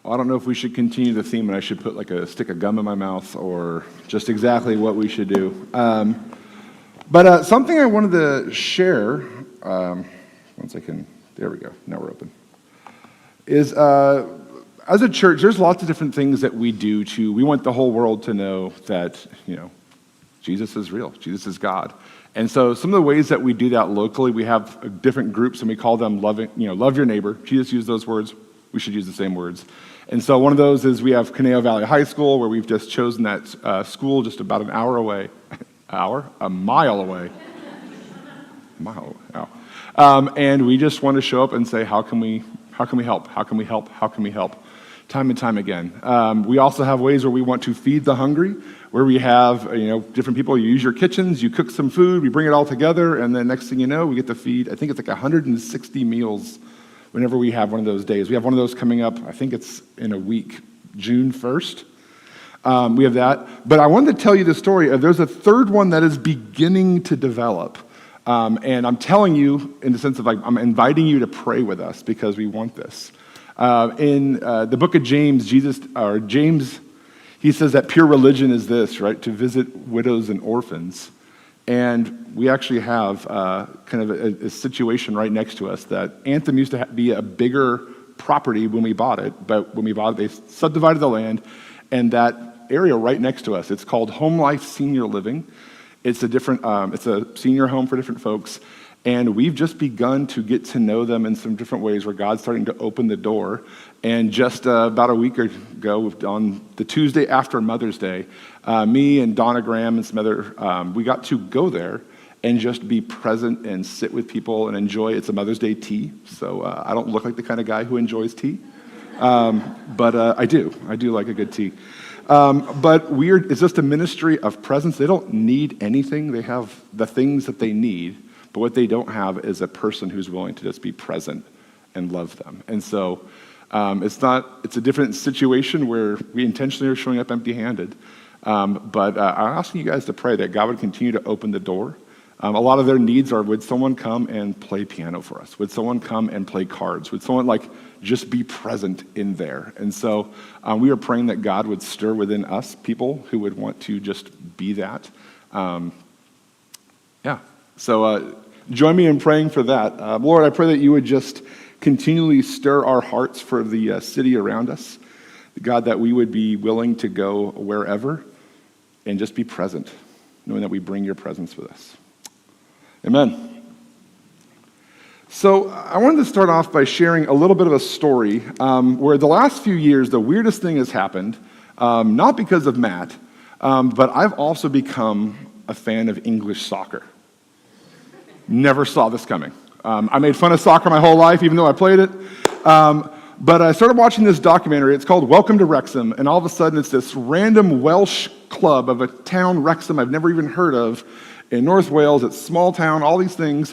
I don't know if we should continue the theme and I should put like a stick of gum in my mouth or just exactly what we should do. But something I wanted to share, once I can, there we go, now we're open, is as a church, there's lots of different things that we do we want the whole world to know that, Jesus is real, Jesus is God. And so some of the ways that we do that locally, we have different groups and we call them love your neighbor. Jesus used those words, we should use the same words. And so one of those is we have Conejo Valley High School, where we've just chosen that school just about an hour away. A mile away. And we just want to show up and say, how can we help? How can we help? How can we help? Time and time again. We also have ways where we want to feed the hungry, where we have different people. You use your kitchens, you cook some food, we bring it all together, and then next thing you know, we get to feed, I think it's like 160 meals whenever we have one of those days. We have one of those coming up, I think it's in a week, June 1st. We have that. But I wanted to tell you the story. There's a third one that is beginning to develop. And I'm telling you in the sense of I'm inviting you to pray with us because we want this. In the book of James, James, he says that pure religion is this, right? To visit widows and orphans. And we actually have kind of a situation right next to us that Anthem used to be a bigger property when we bought it, but when we bought it, they subdivided the land, and that area right next to us, it's called Home Life Senior Living. It's a senior home for different folks, and we've just begun to get to know them in some different ways where God's starting to open the door. And just about a week ago, on the Tuesday after Mother's Day, me and Donna Graham and some other, we got to go there and just be present and sit with people and enjoy. It's a Mother's Day tea, so I don't look like the kind of guy who enjoys tea, but I do like a good tea. But it's just a ministry of presence. They don't need anything. They have the things that they need, but what they don't have is a person who's willing to just be present and love them. And so it's a different situation where we intentionally are showing up empty-handed. But I'm asking you guys to pray that God would continue to open the door. A lot of their needs are, would someone come and play piano for us? Would someone come and play cards? Would someone just be present in there? And so we are praying that God would stir within us people who would want to just be that. So join me in praying for that. Lord, I pray that you would just continually stir our hearts for the city around us. God, that we would be willing to go wherever and just be present, knowing that we bring your presence with us. Amen. So I wanted to start off by sharing a little bit of a story where the last few years, the weirdest thing has happened, not because of Matt, but I've also become a fan of English soccer. Never saw this coming. I made fun of soccer my whole life, even though I played it. But I started watching this documentary. It's called Welcome to Wrexham, and all of a sudden it's this random Welsh club of a town, Wrexham, I've never even heard of, in North Wales. It's small town, all these things.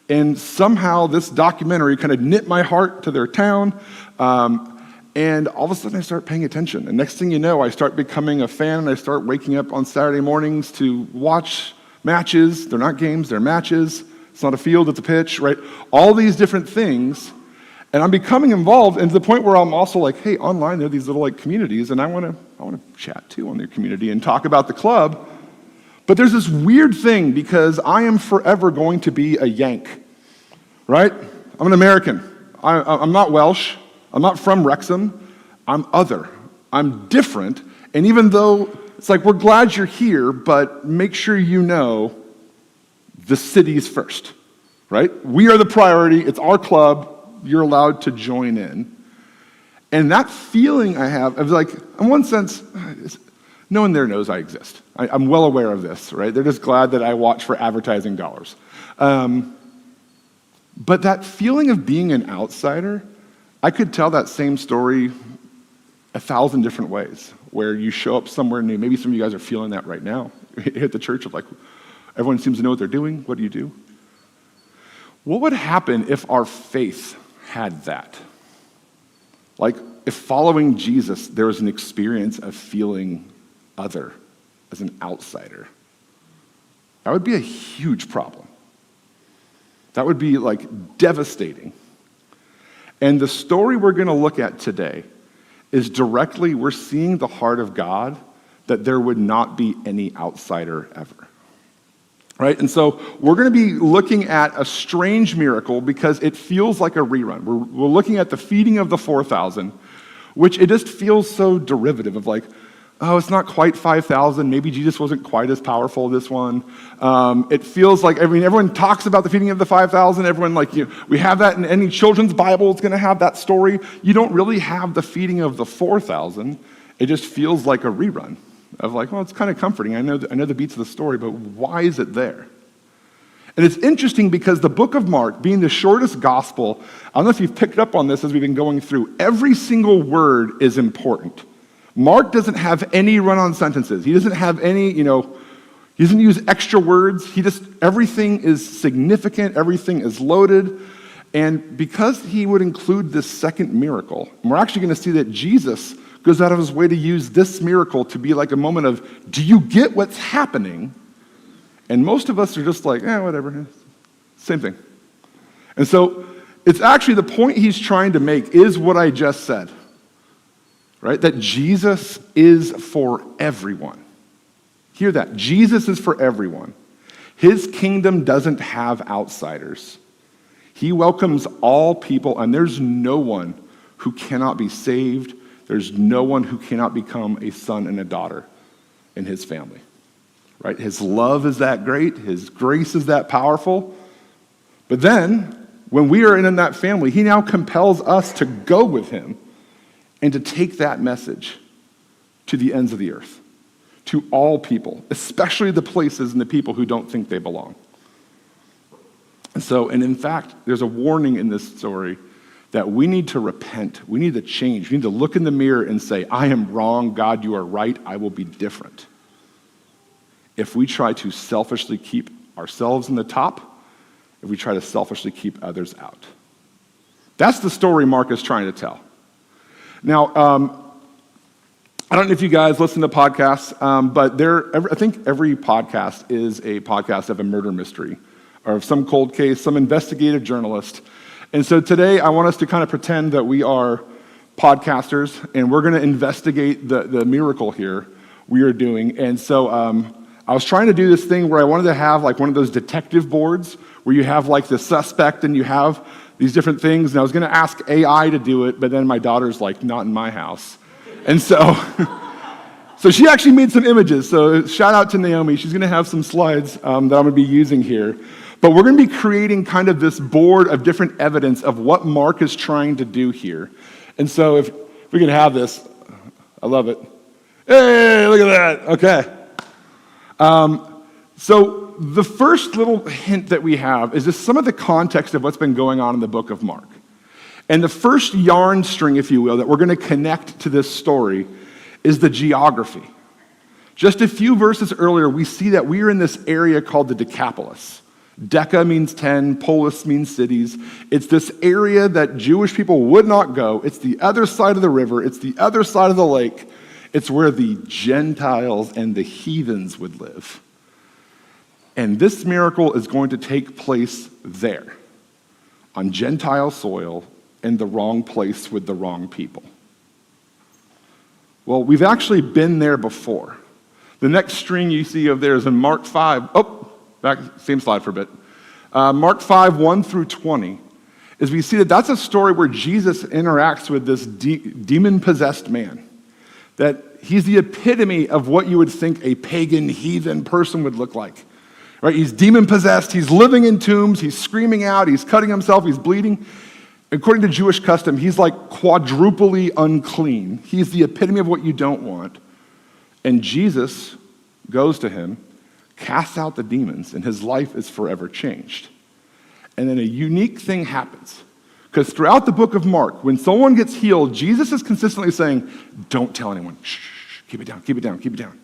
And somehow this documentary kind of knit my heart to their town. And all of a sudden I start paying attention. And next thing you know, I start becoming a fan, and I start waking up on Saturday mornings to watch matches. They're not games, they're matches. It's not a field, it's a pitch, right? All these different things. And I'm becoming involved, and to the point where I'm also like, hey, online there are these little communities, and I want to chat too on their community and talk about the club. But there's this weird thing because I am forever going to be a Yank, right? I'm an American. I'm not Welsh. I'm not from Wrexham. I'm other. I'm different. And even though it's like, we're glad you're here, but make sure you know the city's first, right? We are the priority. It's our club. You're allowed to join in. And that feeling I have of in one sense, no one there knows I exist. I'm well aware of this, right? They're just glad that I watch for advertising dollars. But that feeling of being an outsider, I could tell that same story 1,000 different ways, where you show up somewhere new. Maybe some of you guys are feeling that right now. At the church of everyone seems to know what they're doing. What do you do? What would happen if our faith had that? If following Jesus, there was an experience of feeling other as an outsider. That would be a huge problem. That would be devastating. And the story we're going to look at today is directly we're seeing the heart of God that there would not be any outsider ever. Right? And so we're going to be looking at a strange miracle because it feels like a rerun. We're looking at the feeding of the 4,000, which it just feels so derivative of like, oh, it's not quite 5,000. Maybe Jesus wasn't quite as powerful this one. It feels like, everyone talks about the feeding of the 5,000. Everyone we have that in any children's Bible. It's going to have that story. You don't really have the feeding of the 4,000. It just feels like a rerun of like, well, it's kind of comforting. I know the beats of the story, but why is it there? And it's interesting because the book of Mark, being the shortest gospel, I don't know if you've picked up on this as we've been going through, every single word is important. Mark doesn't have any run-on sentences. He doesn't have any, he doesn't use extra words. Everything is significant, everything is loaded. And because he would include this second miracle, and we're actually going to see that Jesus goes out of his way to use this miracle to be like a moment of, do you get what's happening? And most of us are just like, whatever, same thing. And so it's actually the point he's trying to make is what I just said, right? That Jesus is for everyone. Hear that. Jesus is for everyone. His kingdom doesn't have outsiders. He welcomes all people, and there's no one who cannot be saved. There's no one who cannot become a son and a daughter in his family, right? His love is that great. His grace is that powerful. But then, when we are in that family, he now compels us to go with him and to take that message to the ends of the earth, to all people, especially the places and the people who don't think they belong. And in fact, there's a warning in this story that we need to repent. We need to change. We need to look in the mirror and say, I am wrong. God, you are right. I will be different. If we try to selfishly keep ourselves in the top, if we try to selfishly keep others out. That's the story Mark is trying to tell. Now, I don't know if you guys listen to podcasts, but I think every podcast is a podcast of a murder mystery or of some cold case, some investigative journalist. And so today I want us to kind of pretend that we are podcasters and we're going to investigate the miracle here we are doing. And so I was trying to do this thing where I wanted to have like one of those detective boards where you have like the suspect and you have these different things. And I was going to ask AI to do it, but then my daughter's like, not in my house. And so she actually made some images. So shout out to Naomi. She's going to have some slides that I'm going to be using here. But we're going to be creating kind of this board of different evidence of what Mark is trying to do here. And so if we can have this, I love it. Hey, look at that. Okay. So the first little hint that we have is just some of the context of what's been going on in the book of Mark. And the first yarn string, if you will, that we're going to connect to this story is the geography. Just a few verses earlier, we see that we are in this area called the Decapolis. Deca means 10, polis means cities. It's this area that Jewish people would not go. It's the other side of the river. It's the other side of the lake. It's where the Gentiles and the heathens would live. And this miracle is going to take place there, on Gentile soil, in the wrong place with the wrong people. Well, we've actually been there before. The next string you see of there is in Mark 5. Back, same slide for a bit. Mark 5, 1 through 20, is we see that that's a story where Jesus interacts with this demon-possessed man. That he's the epitome of what you would think a pagan, heathen person would look like. Right? He's demon-possessed, he's living in tombs, he's screaming out, he's cutting himself, he's bleeding. According to Jewish custom, he's like quadruply unclean. He's the epitome of what you don't want. And Jesus goes to him, casts out the demons, and his life is forever changed. And then a unique thing happens. Because throughout the book of Mark, when someone gets healed, Jesus is consistently saying, don't tell anyone. Shh, keep it down, keep it down, keep it down.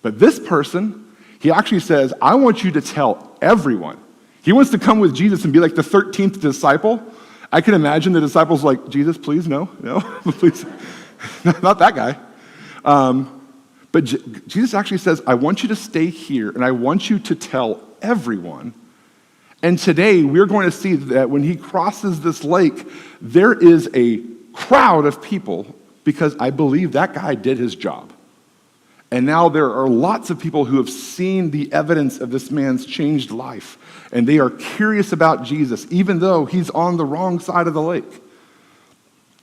But this person, he actually says, I want you to tell everyone. He wants to come with Jesus and be like the 13th disciple. I can imagine the disciples like, Jesus, please, no, please. Not that guy. But Jesus actually says, I want you to stay here, and I want you to tell everyone. And today, we're going to see that when he crosses this lake, there is a crowd of people because I believe that guy did his job. And now there are lots of people who have seen the evidence of this man's changed life, and they are curious about Jesus, even though he's on the wrong side of the lake.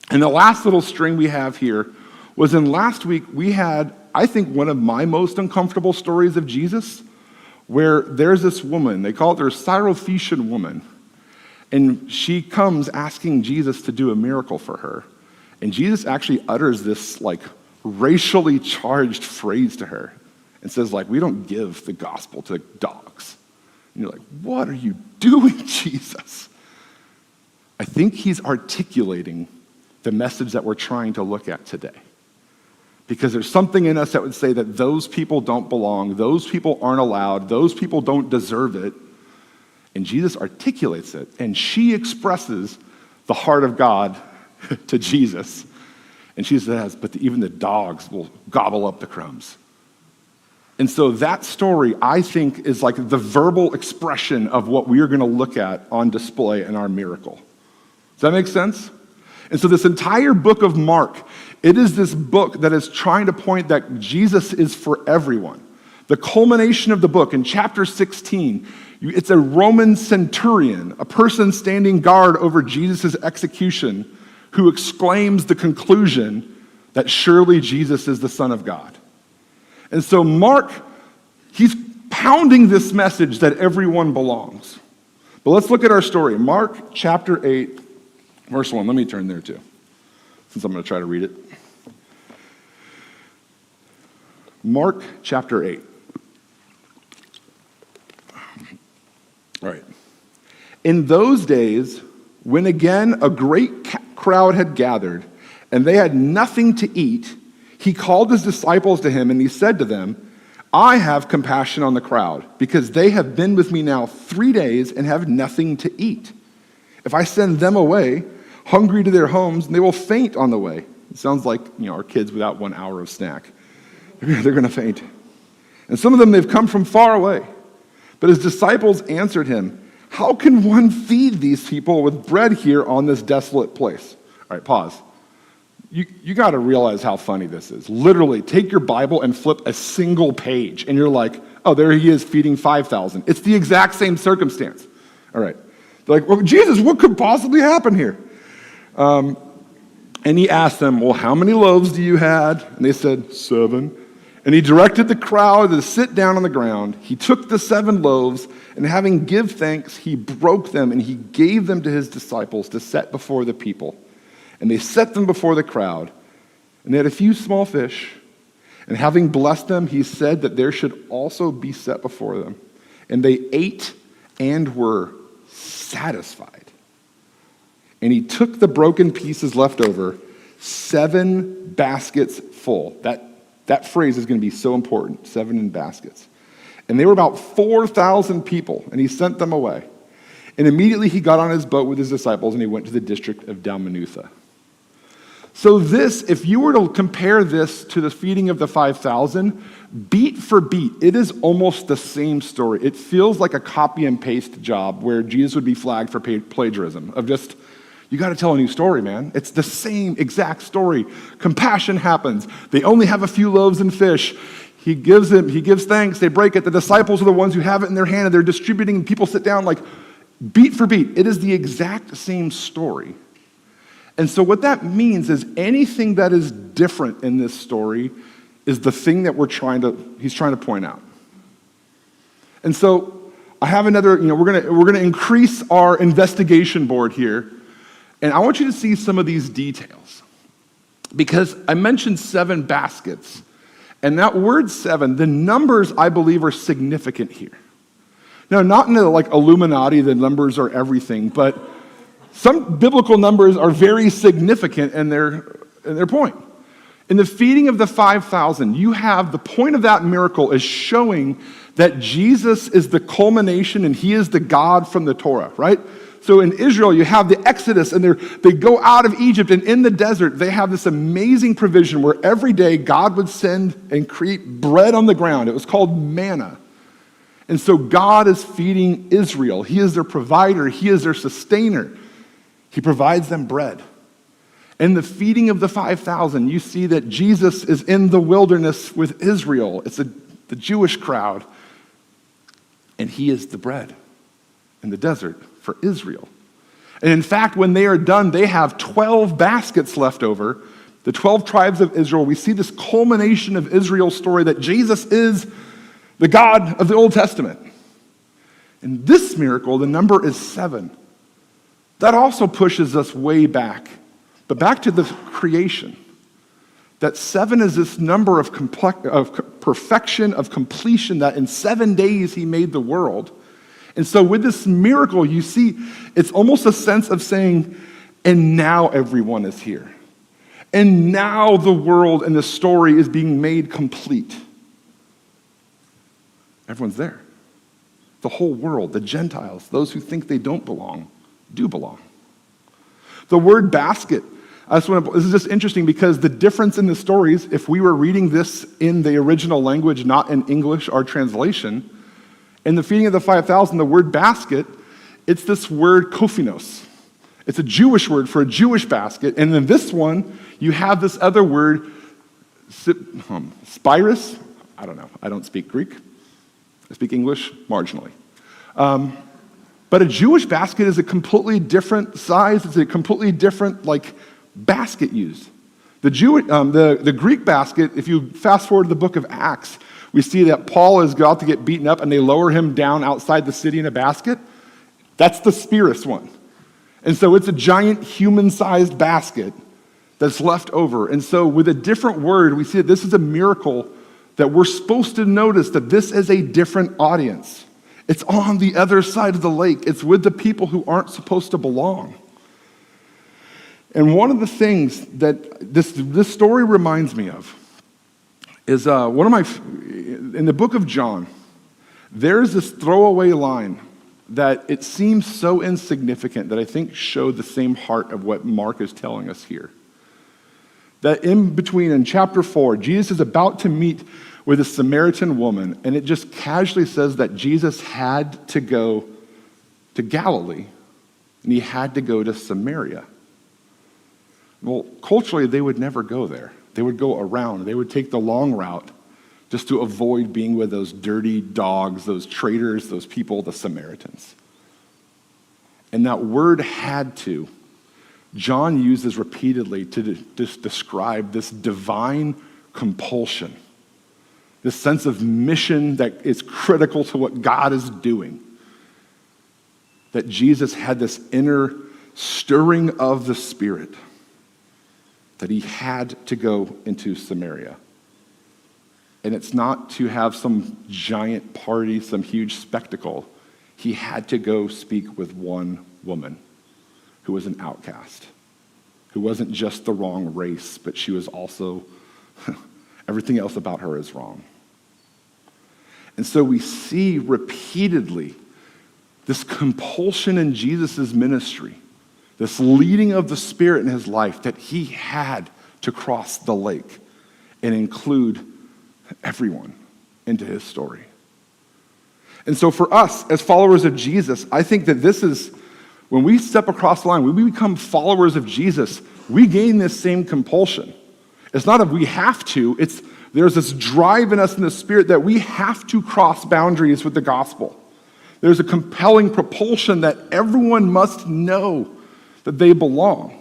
And the last little string we have here was in last week, we had, I think, one of my most uncomfortable stories of Jesus, where there's this woman, they call it their Syrophoenician woman, and she comes asking Jesus to do a miracle for her. And Jesus actually utters this racially charged phrase to her and says, we don't give the gospel to dogs. And you're like, what are you doing, Jesus? I think he's articulating the message that we're trying to look at today. Because there's something in us that would say that those people don't belong, those people aren't allowed, those people don't deserve it. And Jesus articulates it, and she expresses the heart of God to Jesus. And she says, but even the dogs will gobble up the crumbs. And so that story, I think, is the verbal expression of what we are going to look at on display in our miracle. Does that make sense? And so this entire book of Mark, it is this book that is trying to point that Jesus is for everyone. The culmination of the book in chapter 16, it's a Roman centurion, a person standing guard over Jesus' execution, who exclaims the conclusion that surely Jesus is the Son of God. And so Mark, he's pounding this message that everyone belongs. But let's look at our story. Mark chapter 8, verse 1. Let me turn there too, since I'm going to try to read it. Mark chapter 8. All right. In those days, when again a great crowd had gathered, and they had nothing to eat, he called his disciples to him, and he said to them, I have compassion on the crowd, because they have been with me now 3 days and have nothing to eat. If I send them away, hungry to their homes, they will faint on the way. It sounds like our kids without 1 hour of snack. They're going to faint. And some of them, they've come from far away. But his disciples answered him, how can one feed these people with bread here on this desolate place? All right, pause. You got to realize how funny this is. Literally, take your Bible and flip a single page, and you're like, oh, there he is feeding 5,000. It's the exact same circumstance. All right. They're like, well, Jesus, what could possibly happen here? And he asked them, well, how many loaves do you have? And they said, 7. And he directed the crowd to sit down on the ground. He took the 7 loaves, and having give thanks, he broke them, and he gave them to his disciples to set before the people. And they set them before the crowd. And they had a few small fish. And having blessed them, he said that there should also be set before them. And they ate and were satisfied. And he took the broken pieces left over, 7 baskets full. That phrase is going to be so important, 7 in baskets. And they were about 4,000 people, and he sent them away. And immediately he got on his boat with his disciples, and he went to the district of Dalmanutha. So this, if you were to compare this to the feeding of the 5,000, beat for beat, it is almost the same story. It feels like a copy and paste job where Jesus would be flagged for plagiarism, of just, you got to tell a new story, man. It's the same exact story. Compassion happens. They only have a few loaves and fish. He gives thanks. They break it. The disciples are the ones who have it in their hand, and they're distributing, and people sit down beat for beat. It is the exact same story. And so what that means is anything that is different in this story is the thing that he's trying to point out. And so I have another, we're gonna increase our investigation board here. And I want you to see some of these details. Because I mentioned 7 baskets. And that word 7, the numbers, I believe, are significant here. Now, not in the Illuminati, the numbers are everything, but some biblical numbers are very significant in their point. In the feeding of the 5,000, you have the point of that miracle is showing that Jesus is the culmination and he is the God from the Torah, right? So in Israel, you have the Exodus, and they go out of Egypt, and in the desert, they have this amazing provision where every day God would send and create bread on the ground. It was called manna. And so God is feeding Israel. He is their provider. He is their sustainer. He provides them bread. In the feeding of the 5,000, you see that Jesus is in the wilderness with Israel. It's the Jewish crowd. And he is the bread in the desert for Israel. And in fact, when they are done, they have 12 baskets left over. The 12 tribes of Israel. We see this culmination of Israel's story that Jesus is the God of the Old Testament. In this miracle, the number is 7. That also pushes us way back, but back to the creation. That 7 is this number of perfection, of completion, that in 7 days he made the world. And so with this miracle, you see, it's almost a sense of saying, and now everyone is here. And now the world and the story is being made complete. Everyone's there. The whole world, the Gentiles, those who think they don't belong, do belong. The word basket, this is just interesting because the difference in the stories, if we were reading this in the original language, not in English, our translation, in the feeding of the 5,000, the word basket, it's this word kophinos. It's a Jewish word for a Jewish basket. And in this one, you have this other word, spirus. I don't know. I don't speak Greek. I speak English marginally. But a Jewish basket is a completely different size. It's a completely different basket used. The Greek basket, if you fast forward to the book of Acts, we see that Paul is about to get beaten up and they lower him down outside the city in a basket. That's the spirus one. And so it's a giant human-sized basket that's left over. And so with a different word, we see that this is a miracle that we're supposed to notice that this is a different audience. It's on the other side of the lake. It's with the people who aren't supposed to belong. And one of the things that this story reminds me of is in the book of John, there's this throwaway line that it seems so insignificant that I think showed the same heart of what Mark is telling us here. That in chapter 4, Jesus is about to meet with a Samaritan woman, and it just casually says that Jesus had to go to Galilee, and he had to go to Samaria. Well, culturally, they would never go there. They would go around. They would take the long route just to avoid being with those dirty dogs, those traitors, those people, the Samaritans. And that word "had to," John uses repeatedly to describe this divine compulsion, this sense of mission that is critical to what God is doing. That Jesus had this inner stirring of the Spirit, that he had to go into Samaria. And it's not to have some giant party, some huge spectacle. He had to go speak with one woman who was an outcast, who wasn't just the wrong race, but she was also, everything else about her is wrong. And so we see repeatedly this compulsion in Jesus' ministry, this leading of the Spirit in his life, that he had to cross the lake and include everyone into his story. And so for us, as followers of Jesus, I think that this is, when we step across the line, when we become followers of Jesus, we gain this same compulsion. It's not that we have to, there's this drive in us in the Spirit that we have to cross boundaries with the gospel. There's a compelling propulsion that everyone must know that they belong.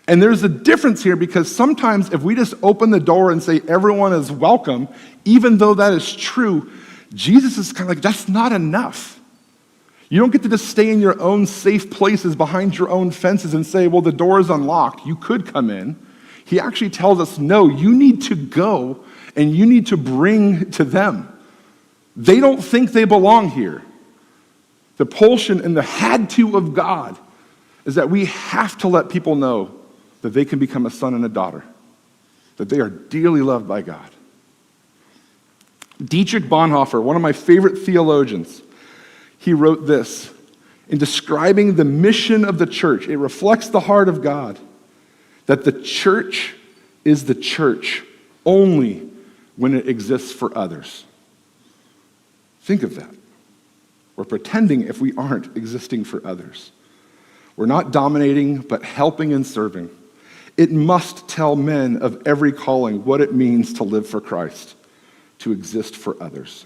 And there's a difference here because sometimes if we just open the door and say everyone is welcome, even though that is true, Jesus is kind of like, that's not enough. You don't get to just stay in your own safe places behind your own fences and say, well, the door is unlocked. You could come in. He actually tells us, no, you need to go and you need to bring to them. They don't think they belong here. The propulsion and the had to of God is that we have to let people know that they can become a son and a daughter, that they are dearly loved by God. Dietrich Bonhoeffer, one of my favorite theologians, he wrote this in describing the mission of the church. It reflects the heart of God, that the church is the church only when it exists for others. Think of that. We're pretending if we aren't existing for others. We're not dominating, but helping and serving. It must tell men of every calling what it means to live for Christ, to exist for others.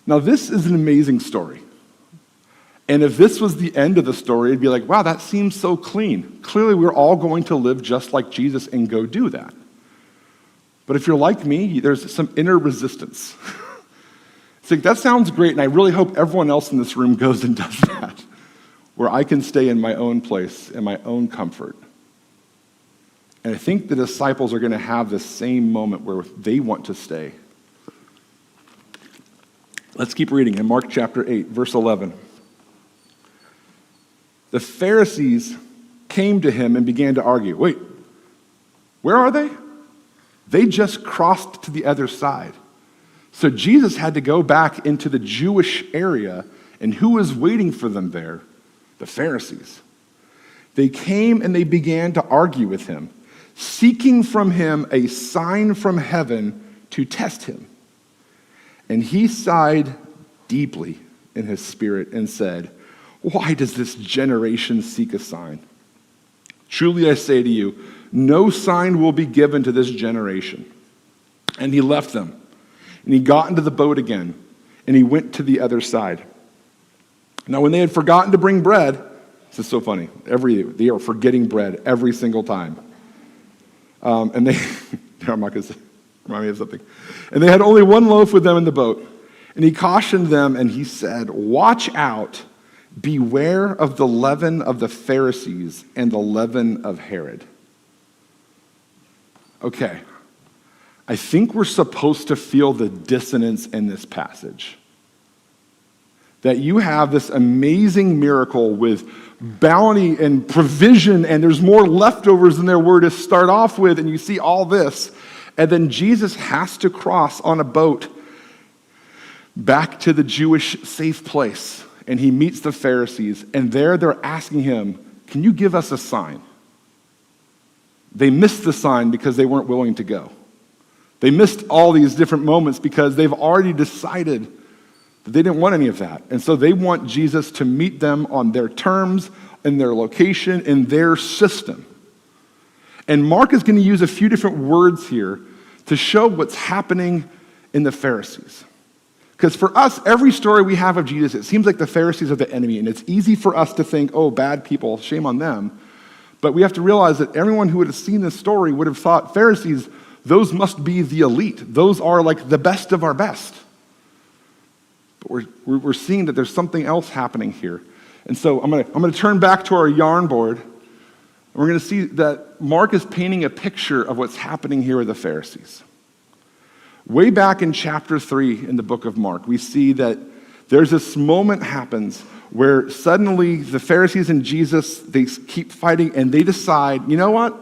Now, this is an amazing story. And if this was the end of the story, it'd be like, wow, that seems so clean. Clearly, we're all going to live just like Jesus and go do that. But if you're like me, there's some inner resistance. It's like, that sounds great, and I really hope everyone else in this room goes and does that, where I can stay in my own place, in my own comfort. And I think the disciples are going to have the same moment where they want to stay. Let's keep reading in Mark chapter 8, verse 11. The Pharisees came to him and began to argue. Wait, where are they? They just crossed to the other side. So Jesus had to go back into the Jewish area, and who was waiting for them there? The Pharisees. They came and they began to argue with him, seeking from him a sign from heaven to test him. And he sighed deeply in his spirit and said, "Why does this generation seek a sign? Truly I say to you, no sign will be given to this generation." And he left them, and he got into the boat again, and he went to the other side. Now when they had forgotten to bring bread, this is so funny, they are forgetting bread every single time. And they, I'm not going to remind me of something. And they had only one loaf with them in the boat. And he cautioned them, and he said, "Watch out. Beware of the leaven of the Pharisees and the leaven of Herod." Okay, I think we're supposed to feel the dissonance in this passage. That you have this amazing miracle with bounty and provision, and there's more leftovers than there were to start off with, and you see all this, and then Jesus has to cross on a boat back to the Jewish safe place. And he meets the Pharisees, and there they're asking him, "Can you give us a sign?" They missed the sign because they weren't willing to go. They missed all these different moments because they've already decided that they didn't want any of that. And so they want Jesus to meet them on their terms, in their location, in their system. And Mark is going to use a few different words here to show what's happening in the Pharisees. Because for us, every story we have of Jesus, it seems like the Pharisees are the enemy, and it's easy for us to think, oh, bad people, shame on them. But we have to realize that everyone who would have seen this story would have thought, Pharisees, those must be the elite. Those are like the best of our best. But we're seeing that there's something else happening here. And so I'm going to turn back to our yarn board, and we're going to see that Mark is painting a picture of what's happening here with the Pharisees. Way back in chapter 3 in the book of Mark, we see that there's this moment happens where suddenly the Pharisees and Jesus, they keep fighting, and they decide, you know what?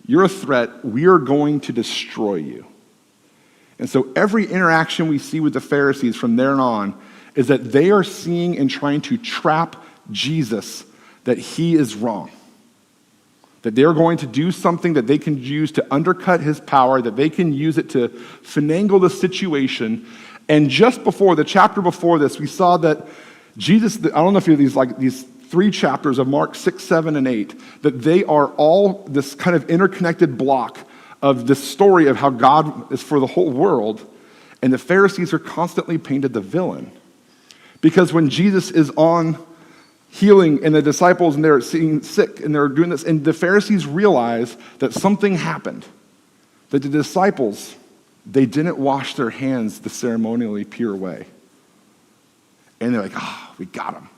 You're a threat. We are going to destroy you. And so every interaction we see with the Pharisees from there on is that they are seeing and trying to trap Jesus, that he is wrong. That they're going to do something that they can use to undercut his power, that they can use it to finagle the situation. And just before, the chapter before this, we saw that Jesus, I don't know if you have these 3 chapters of Mark 6, 7, and 8, that they are all this kind of interconnected block of this story of how God is for the whole world. And the Pharisees are constantly painted the villain. Because when Jesus is on healing and the disciples and they're seeing sick and they're doing this, and the Pharisees realize that something happened, that the disciples, they didn't wash their hands the ceremonially pure way. And they're like, we got him.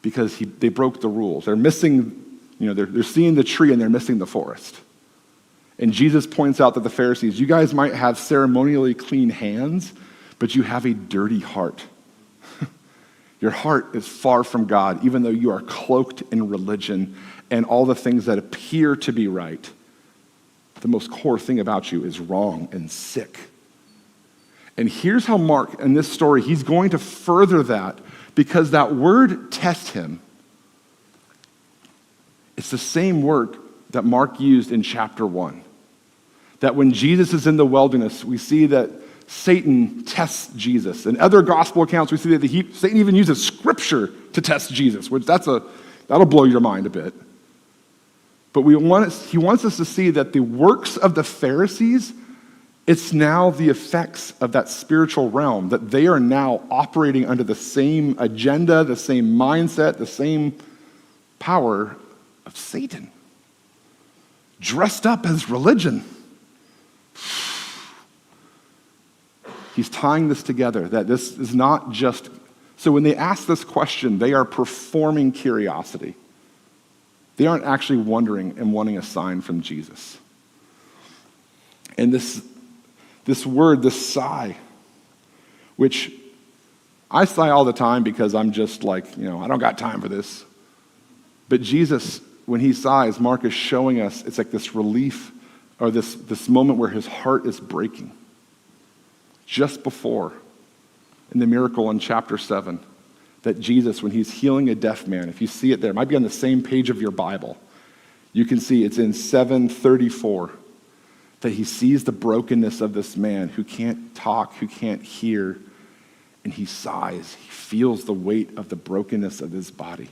Because they broke the rules. They're missing, they're seeing the tree and they're missing the forest. And Jesus points out that the Pharisees, you guys might have ceremonially clean hands, but you have a dirty heart. Your heart is far from God, even though you are cloaked in religion and all the things that appear to be right. The most core thing about you is wrong and sick. And here's how Mark, in this story, he's going to further that, because that word test him, it's the same word that Mark used in chapter 1. That when Jesus is in the wilderness, we see that Satan tests Jesus. In other gospel accounts, we see that Satan even uses scripture to test Jesus, which that's a That'll blow your mind a bit. But he wants us to see that the works of the Pharisees, it's now the effects of that spiritual realm, that they are now operating under the same agenda, the same mindset, the same power of Satan, dressed up as religion. He's tying this together, that this is not just... So when they ask this question, they are performing curiosity. They aren't actually wondering and wanting a sign from Jesus. And this word, this sigh, which I sigh all the time because I'm just like, I don't got time for this. But Jesus, when he sighs, Mark is showing us it's like this relief or this moment where his heart is breaking. Just before, in the miracle in chapter 7, that Jesus, when he's healing a deaf man, if you see it there, it might be on the same page of your Bible. You can see it's in 7:34, that he sees the brokenness of this man who can't talk, who can't hear, and he sighs. He feels the weight of the brokenness of his body.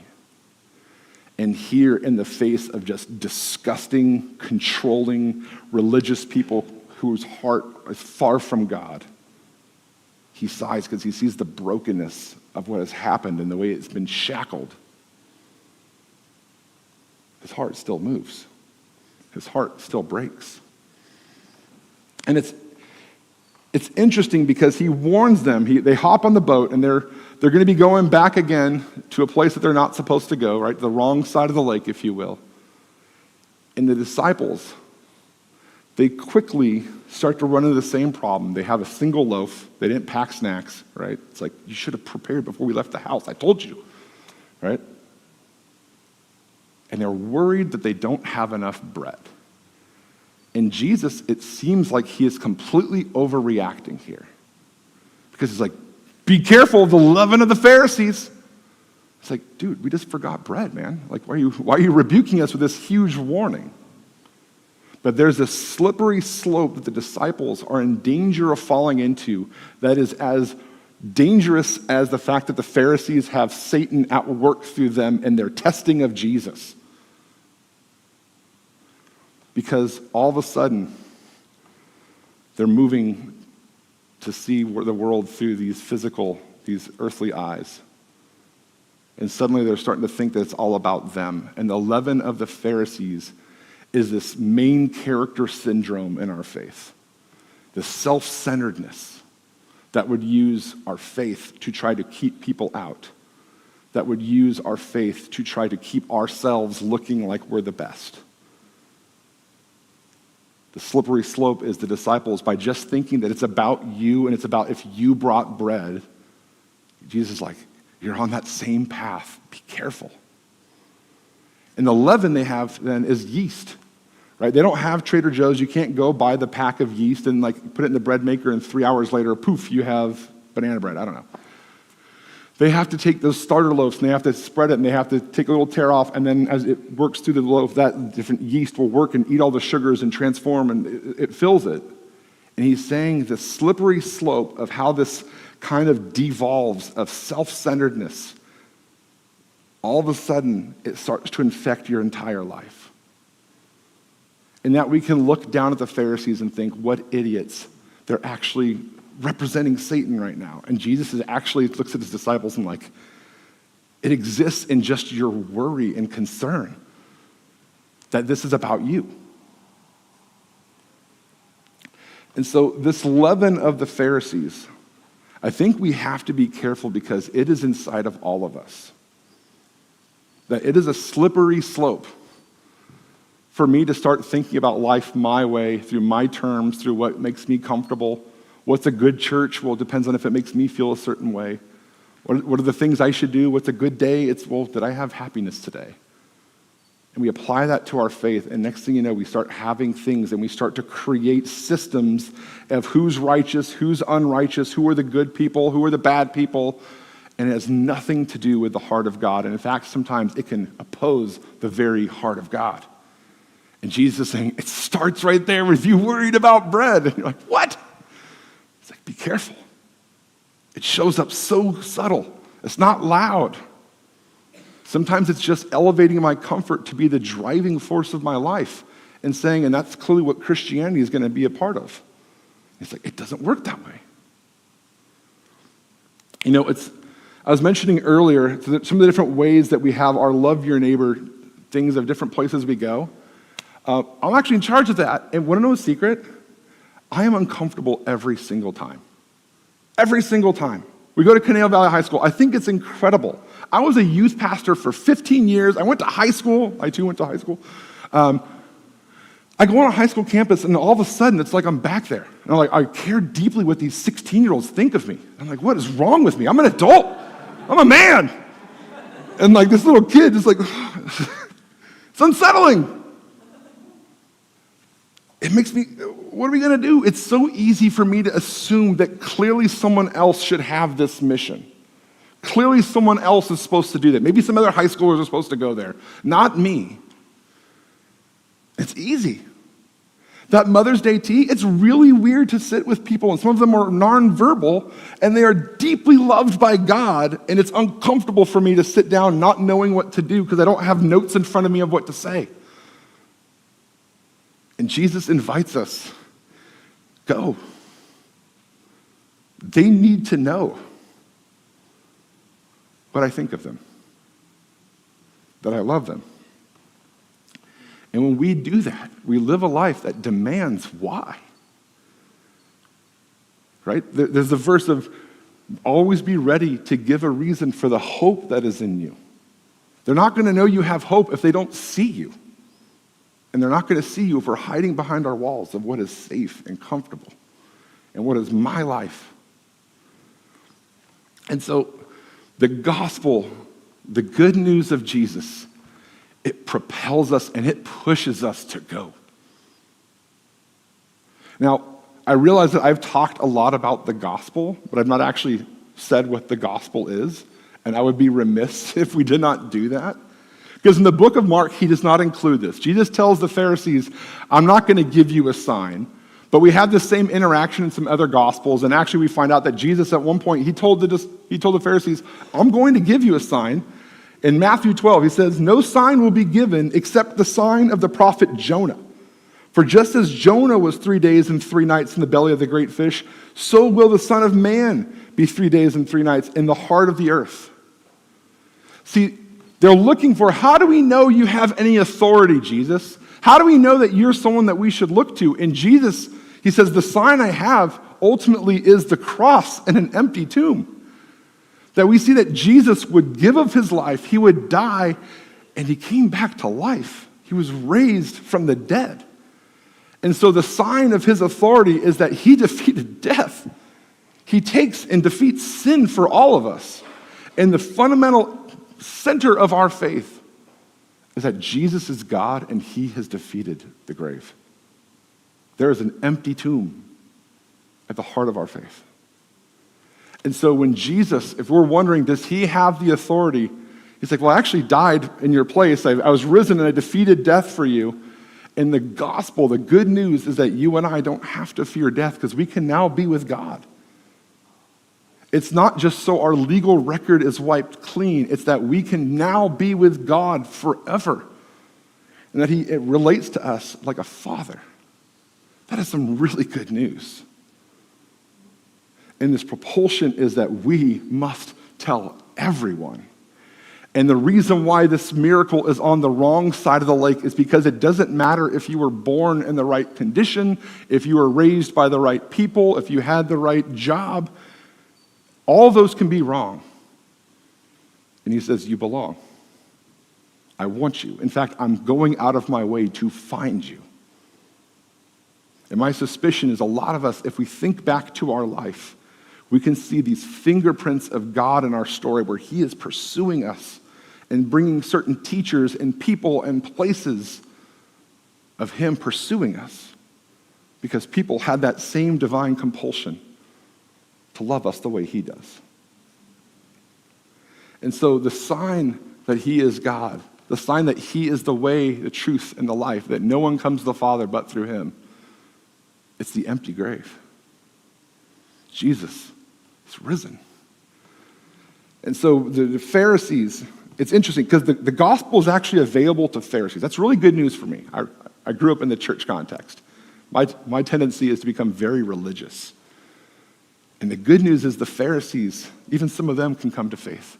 And here, in the face of just disgusting, controlling, religious people whose heart is far from God, he sighs because he sees the brokenness of what has happened and the way it's been shackled. His heart still moves. His heart still breaks. And it's interesting because he warns them. They hop on the boat and they're going to be going back again to a place that they're not supposed to go, right? The wrong side of the lake, if you will. And the disciples, they quickly start to run into the same problem. They have a single loaf. They didn't pack snacks, right? It's like, you should have prepared before we left the house. I told you, right? And they're worried that they don't have enough bread. And Jesus, it seems like he is completely overreacting here. Because he's like, be careful of the leaven of the Pharisees. It's like, dude, we just forgot bread, man. Like, why are you rebuking us with this huge warning? But there's a slippery slope that the disciples are in danger of falling into that is as dangerous as the fact that the Pharisees have Satan at work through them in their testing of Jesus. Because all of a sudden, they're moving to see the world through these earthly eyes. And suddenly they're starting to think that it's all about them. And the leaven of the Pharisees is this main character syndrome in our faith. The self-centeredness that would use our faith to try to keep people out. That would use our faith to try to keep ourselves looking like we're the best. The slippery slope is the disciples, by just thinking that it's about you and it's about if you brought bread, Jesus is like, you're on that same path. Be careful. And the leaven they have then is yeast, right? They don't have Trader Joe's. You can't go buy the pack of yeast and put it in the bread maker and 3 hours later, poof, you have banana bread. I don't know. They have to take those starter loaves and they have to spread it and they have to take a little tear off, and then as it works through the loaf, that different yeast will work and eat all the sugars and transform, and it fills it. And he's saying the slippery slope of how this kind of devolves of self-centeredness, all of a sudden it starts to infect your entire life. And that we can look down at the Pharisees and think, what idiots. They're actually representing Satan right now. And Jesus looks at his disciples and it exists in just your worry and concern that this is about you. And so this leaven of the Pharisees, I think we have to be careful because it is inside of all of us. That it is a slippery slope for me to start thinking about life my way, through my terms, through what makes me comfortable. What's a good church? Well, it depends on if it makes me feel a certain way. What are the things I should do? What's a good day? Did I have happiness today? And we apply that to our faith, and next thing you know, we start having things, and we start to create systems of who's righteous, who's unrighteous, who are the good people, who are the bad people, and it has nothing to do with the heart of God. And in fact, sometimes it can oppose the very heart of God. And Jesus is saying, it starts right there with you worried about bread. And you're like, what? It's like, be careful. It shows up so subtle. It's not loud. Sometimes it's just elevating my comfort to be the driving force of my life and saying, and that's clearly what Christianity is going to be a part of. It's like, it doesn't work that way. You know, I was mentioning earlier some of the different ways that we have our love your neighbor things of different places we go. I'm actually in charge of that. And want to know a secret? I am uncomfortable every single time. Every single time. We go to Canal Valley High School. I think it's incredible. I was a youth pastor for 15 years. I went to high school. I too went to high school. I go on a high school campus, and all of a sudden, it's like I'm back there. And I'm like, I care deeply what these 16-year-olds think of me. I'm like, what is wrong with me? I'm an adult. I'm a man. And like this little kid is like, it's unsettling. It makes me, what are we going to do? It's so easy for me to assume that clearly someone else should have this mission. Clearly someone else is supposed to do that. Maybe some other high schoolers are supposed to go there. Not me. It's easy. That Mother's Day tea, it's really weird to sit with people, and some of them are nonverbal, and they are deeply loved by God, and it's uncomfortable for me to sit down not knowing what to do because I don't have notes in front of me of what to say. And Jesus invites us, go. They need to know what I think of them, that I love them. And when we do that, we live a life that demands why. Right? There's the verse of always be ready to give a reason for the hope that is in you. They're not going to know you have hope if they don't see you. And they're not going to see you if we're hiding behind our walls of what is safe and comfortable and what is my life. And so the gospel, the good news of Jesus, it propels us and it pushes us to go. Now, I realize that I've talked a lot about the gospel, but I've not actually said what the gospel is, and I would be remiss if we did not do that. Because in the book of Mark, he does not include this. Jesus tells the Pharisees, I'm not going to give you a sign. But we have the same interaction in some other gospels, and actually we find out that Jesus at one point, he told the Pharisees, I'm going to give you a sign. In Matthew 12, he says, no sign will be given except the sign of the prophet Jonah. For just as Jonah was 3 days and 3 nights in the belly of the great fish, so will the Son of Man be 3 days and 3 nights in the heart of the earth. See, they're looking for, how do we know you have any authority, Jesus? How do we know that you're someone that we should look to? And Jesus, he says, the sign I have ultimately is the cross and an empty tomb. That we see that Jesus would give of his life, he would die, and he came back to life. He was raised from the dead. And so the sign of his authority is that he defeated death. He takes and defeats sin for all of us. And the fundamental center of our faith is that Jesus is God and he has defeated the grave. There is an empty tomb at the heart of our faith. And so when Jesus, if we're wondering, does he have the authority? He's like, well, I actually died in your place. I was risen and I defeated death for you. And the gospel, the good news is that you and I don't have to fear death because we can now be with God. It's not just so our legal record is wiped clean. It's that we can now be with God forever. And that it relates to us like a father. That is some really good news. And this propulsion is that we must tell everyone. And the reason why this miracle is on the wrong side of the lake is because it doesn't matter if you were born in the right condition, if you were raised by the right people, if you had the right job. All those can be wrong. And he says, you belong. I want you. In fact, I'm going out of my way to find you. And my suspicion is a lot of us, if we think back to our life, we can see these fingerprints of God in our story where he is pursuing us and bringing certain teachers and people and places of him pursuing us because people had that same divine compulsion to love us the way he does. And so the sign that he is God, the sign that he is the way, the truth, and the life, that no one comes to the Father but through him, it's the empty grave. Jesus is risen. And so the Pharisees, it's interesting because the gospel is actually available to Pharisees. That's really good news for me. I grew up in the church context. My tendency is to become very religious. And the good news is the Pharisees, even some of them can come to faith.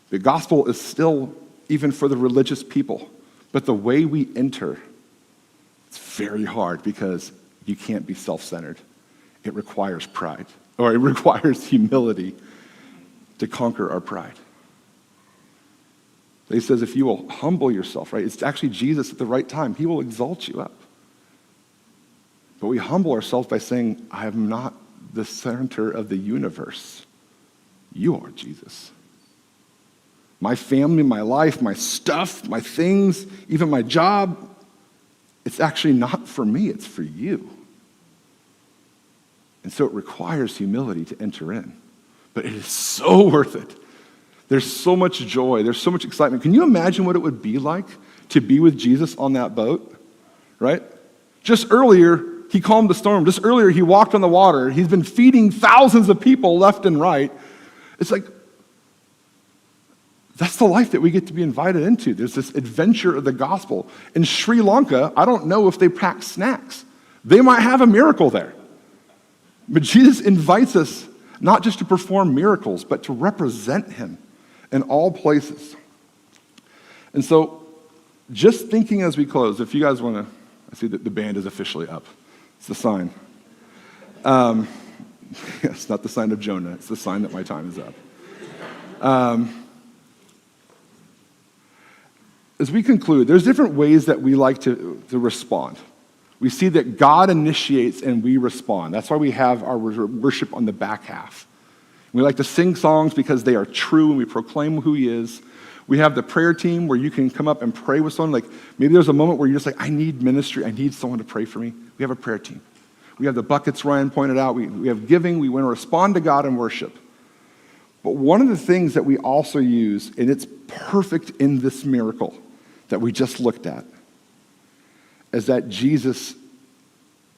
The gospel is still even for the religious people. But the way we enter, it's very hard because you can't be self-centered. It requires pride, or it requires humility to conquer our pride. He says if you will humble yourself, right? It's actually Jesus at the right time. He will exalt you up. But we humble ourselves by saying, I am not the center of the universe. You are, Jesus. My family, my life, my stuff, my things, even my job, it's actually not for me, it's for you. And so it requires humility to enter in. But it is so worth it. There's so much joy. There's so much excitement. Can you imagine what it would be like to be with Jesus on that boat? Right? Just earlier, he calmed the storm. Just earlier, he walked on the water. He's been feeding thousands of people left and right. It's like, that's the life that we get to be invited into. There's this adventure of the gospel. In Sri Lanka, I don't know if they pack snacks. They might have a miracle there. But Jesus invites us not just to perform miracles, but to represent him in all places. And so, just thinking as we close, if you guys want to, I see that the band is officially up. It's the sign. It's not the sign of Jonah. It's the sign that my time is up. As we conclude, there's different ways that we like to respond. We see that God initiates and we respond. That's why we have our worship on the back half. We like to sing songs because they are true and we proclaim who he is. We have the prayer team where you can come up and pray with someone. Like maybe there's a moment where you're just like, I need ministry. I need someone to pray for me. We have a prayer team. We have the buckets Ryan pointed out. We have giving. We want to respond to God in worship. But one of the things that we also use, and it's perfect in this miracle that we just looked at, is that Jesus,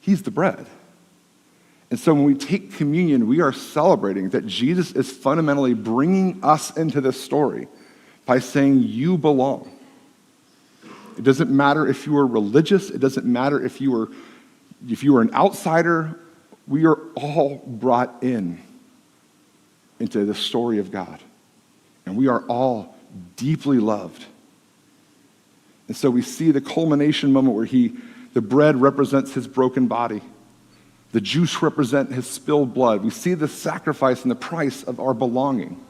he's the bread. And so when we take communion, we are celebrating that Jesus is fundamentally bringing us into this story by saying, you belong. It doesn't matter if you are religious. It doesn't matter if you are an outsider. We are all brought into the story of God. And we are all deeply loved. And so we see the culmination moment where the bread represents his broken body. The juice represents his spilled blood. We see the sacrifice and the price of our belonging.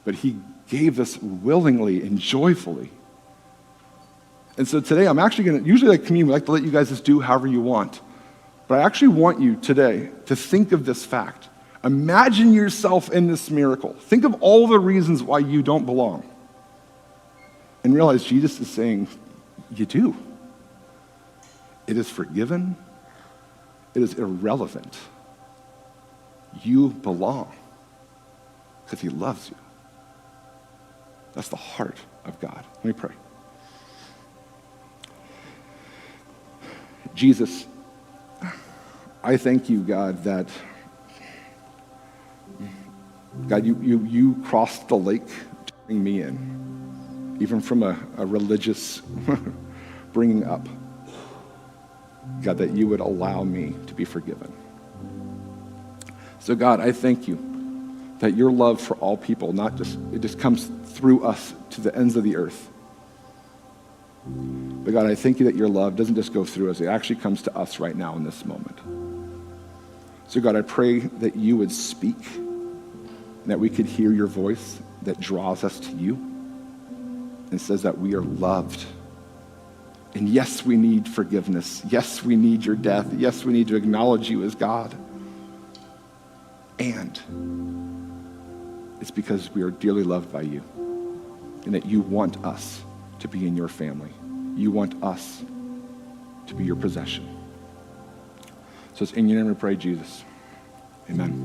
But he gave this willingly and joyfully. And so today I'm actually going to, usually like communion, we like to let you guys just do however you want. But I actually want you today to think of this fact. Imagine yourself in this miracle. Think of all the reasons why you don't belong. And realize Jesus is saying, you do. It is forgiven. It is irrelevant. You belong because he loves you. That's the heart of God. Let me pray. Jesus, I thank you, God, that God, you crossed the lake to bring me in, even from a religious bringing up. God, that you would allow me to be forgiven. So God, I thank you that your love for all people, it just comes through us to the ends of the earth. But God, I thank you that your love doesn't just go through us, it actually comes to us right now in this moment. So God, I pray that you would speak, and that we could hear your voice that draws us to you and says that we are loved. And yes, we need forgiveness. Yes, we need your death. Yes, we need to acknowledge you as God. And it's because we are dearly loved by you and that you want us to be in your family. You want us to be your possession. So it's in your name we pray, Jesus. Amen.